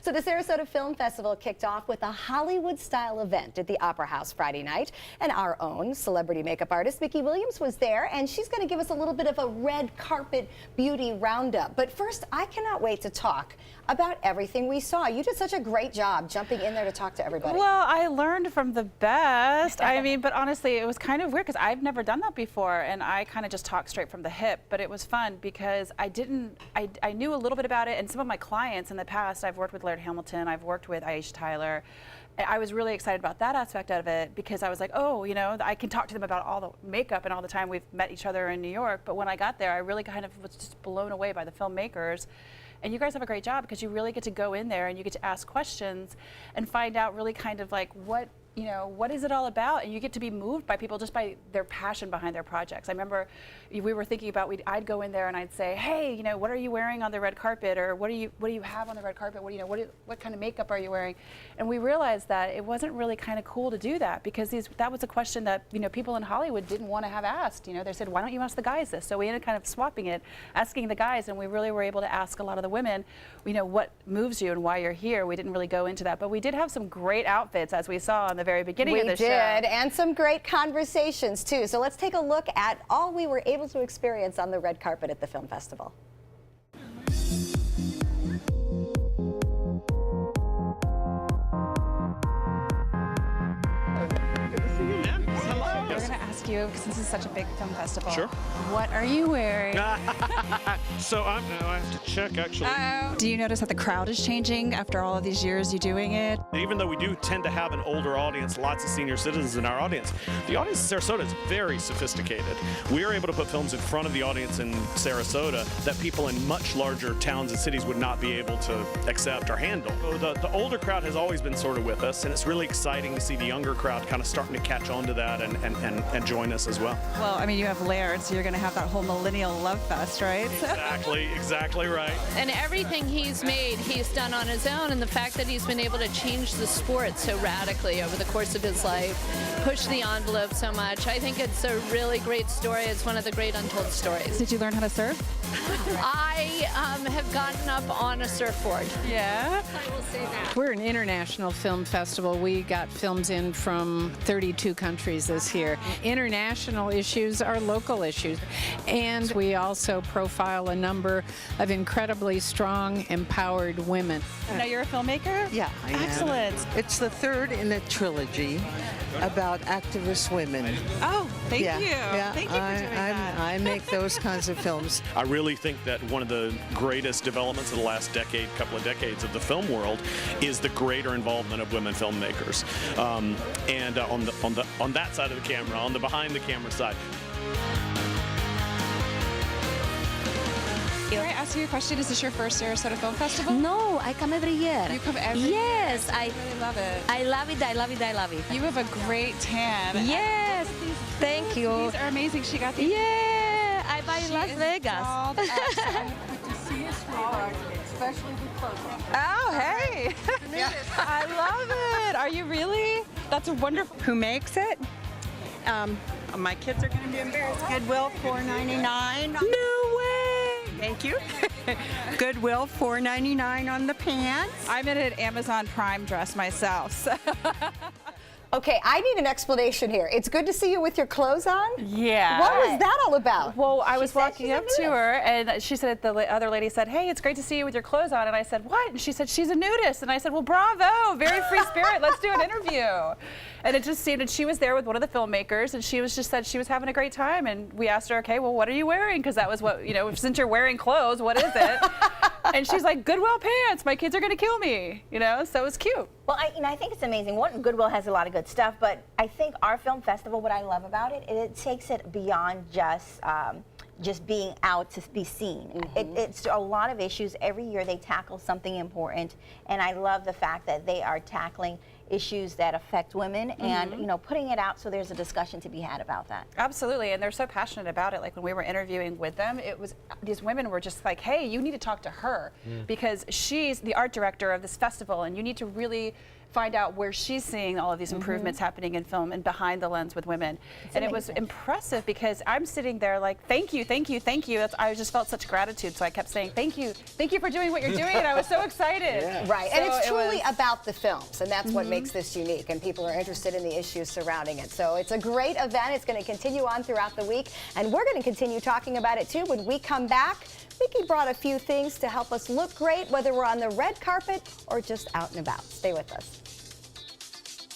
So the Sarasota Film Festival kicked off with a Hollywood-style event at the Opera House Friday night. And our own celebrity makeup artist, Mickey Williams, was there, and she's going to give us a little bit of a red carpet beauty roundup. But first, I cannot wait to talk about everything we saw. You did such a great job jumping in there to talk to everybody. Well, I learned from the best. I mean, but honestly, it was kind of weird because I've never done that before, and I kind of just talked straight from the hip. But it was fun because I knew a little bit about it, and some of my clients in the past, I've worked with Laird Hamilton, I've worked with Aisha Tyler. I was really excited about that aspect of it because I was like, oh, you know, I can talk to them about all the makeup and all the time we've met each other in New York. But when I got there, I really kind of was just blown away by the filmmakers. And you guys have a great job because you really get to go in there and you get to ask questions and find out really kind of like what is it all about? And you get to be moved by people just by their passion behind their projects. I remember we were thinking about, I'd go in there and I'd say, hey, you know, what are you wearing on the red carpet? Or what do you have on the red carpet? What kind of makeup are you wearing? And we realized that it wasn't really kind of cool to do that because that was a question that, you know, people in Hollywood didn't want to have asked. You know, they said, why don't you ask the guys this? So we ended up kind of swapping it, asking the guys, and we really were able to ask a lot of the women, you know, what moves you and why you're here. We didn't really go into that, but we did have some great outfits as we saw on the very beginning of the show. We did, and some great conversations too. So let's take a look at all we were able to experience on the red carpet at the film festival. We're going to ask you, since this is such a big film festival, sure, what are you wearing? So I have to check, actually. Do you notice that the crowd is changing after all of these years you doing it? Even though we do tend to have an older audience, lots of senior citizens in our audience, the audience in Sarasota is very sophisticated. We are able to put films in front of the audience in Sarasota that people in much larger towns and cities would not be able to accept or handle. So the older crowd has always been sort of with us, and it's really exciting to see the younger crowd kind of starting to catch on to that and join us as well. Well, I mean, you have Laird, so you're going to have that whole millennial love fest, right? Exactly right. And everything he's made, he's done on his own, and the fact that he's been able to change the sport so radically over the course of his life, push the envelope so much, I think it's a really great story. It's one of the great untold stories. Did you learn how to surf? I have gotten up on a surfboard. Yeah? I will say that. We're an international film festival. We got films in from 32 countries this year. International issues are local issues. And we also profile a number of incredibly strong, empowered women. Now you're a filmmaker? Yeah, I am. Excellent. It's the third in a trilogy about activist women. Oh, thank you. Yeah, Thank you for doing that. I make those kinds of films. I really think that one of the greatest developments of the last couple of decades of the film world is the greater involvement of women filmmakers. And on that side of the camera, on the behind the camera side. Can I ask you a question? Is this your first Sarasota Film Festival? No, I come every year. You come every Yes, year? I really love it. I love it, I love it, I love it. You have a great tan. Yes, thank you. These are amazing. She got these. Yeah, I buy in Las Vegas. Oh, hey. I love it. Are you really? That's wonderful. Who makes it? My kids are going to be embarrassed. Goodwill, $4.99. No way. Thank you. Goodwill, $4.99 on the pants. I'm in an Amazon Prime dress myself. So. Okay, I need an explanation here. It's good to see you with your clothes on? Yeah. What was that all about? Well, I was walking up to her, and she said, the other lady said, hey, it's great to see you with your clothes on. And I said, what? And she said, she's a nudist. And I said, well, bravo, very free spirit. Let's do an interview. And it just seemed that she was there with one of the filmmakers, and she was just said she was having a great time. And we asked her, okay, well, what are you wearing? Because that was what, you know, since you're wearing clothes, what is it? And she's like, Goodwill pants. My kids are going to kill me, you know? So it was cute. Well, I think it's amazing. One, Goodwill has a lot of good stuff, but I think our film festival, what I love about it, it takes it beyond just being out to be seen. Mm-hmm. It's a lot of issues. Every year they tackle something important, and I love the fact that they are tackling issues that affect women and, you know, putting it out so there's a discussion to be had about that. Absolutely, and they're so passionate about it. Like when we were interviewing with them, it was, these women were just like, hey, you need to talk to her because she's the art director of this festival, and you need to really find out where she's seeing all of these improvements happening in film and behind the lens with women. And it was impressive because I'm sitting there like, thank you thank you, thank you. I just felt such gratitude, so I kept saying thank you for doing what you're doing, and I was so excited. Right, So and it's it truly was- about the films, and that's what makes this unique, and people are interested in the issues surrounding it. So it's a great event. It's going to continue on throughout the week, and we're going to continue talking about it too. When we come back, Vicki brought a few things to help us look great, whether we're on the red carpet or just out and about. Stay with us.